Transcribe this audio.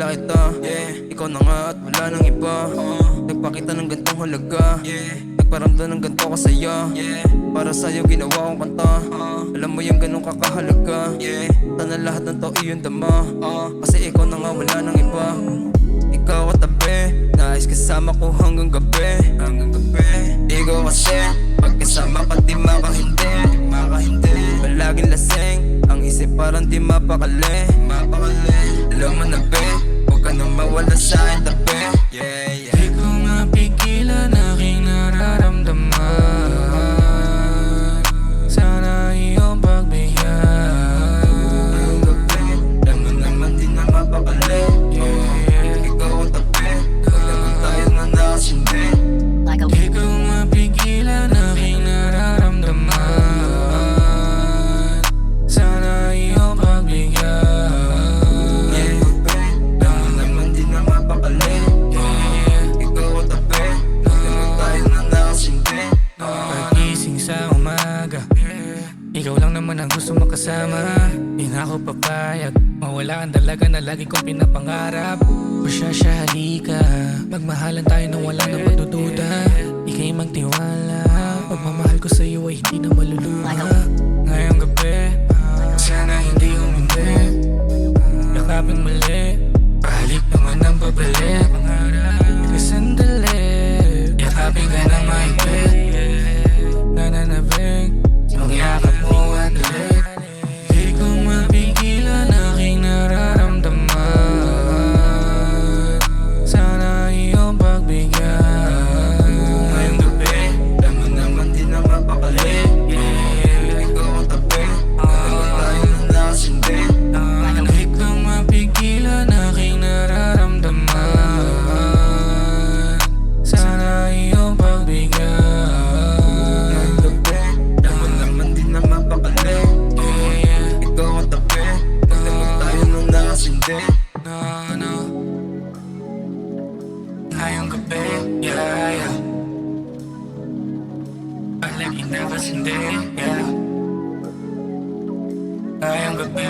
kilala kita, ikaw na nga at wala nang iba. Nagpakita ng gantong halaga, nagparamdam ng ganto ka saya. Para sa'yo ginawa kong kanta, alam mo yung ganun kakahalaga. Sana lahat ng tao iyong dama, kasi ikaw na nga wala nang iba. Ikaw at tabi, nais kasama ko hanggang gabi. Ikaw kasi, pagkasama ka di makahindi. Palaging lasing, ang isip parang di mapakali. Alam mo na be, huwag ka nang mawala sa akin tabi. Di ko mapigilan aking nararamdaman. Sana iyong pagbigyan. Ngayong gabi, alam mo naman di na mapakali. Ikaw at tabi, huwag naman tayo na nakasindi. Di ko mapigilan aking nararamdaman. Sana iyong pagbigyan. Ngayong gabi, alam mo naman di na mapakali. Ikaw at tabi, huwag naman tayo na nakasindi. Pagising sa umaga, ikaw lang naman ang gusto makasama. Di na ako papayag, mawala ang dalaga na lagi kong pinapangarap. Pasya halika, magmahalan tayo nang wala nang pagdududa. Ika'y magtiwala, pagmamahal ko sa'yo ay hindi na maluluha. Ngayong gabi, sana hindi humindi. Yakapin muli, pahalik naman ang babalik. Ikasandali, yakapin ka ng mahigpit. Nananabig, ang yakap mo at ulit. Di ko mapigilan aking nararamdaman. Sana iyong pagbigyan. Ngayong gabi, alam mo naman di na mapakali. Ikaw at tabi, huwag naman tayo na nakasindi. Di ko mapigilan aking nararamdaman. Sana iyong pagbigyan. Ngayong gabi, alam mo naman di na mapakali. Ikaw at tabi, huwag naman tayo na nakasindi. Ngayong gabi, palagi nakasindi, Ngayong gabi,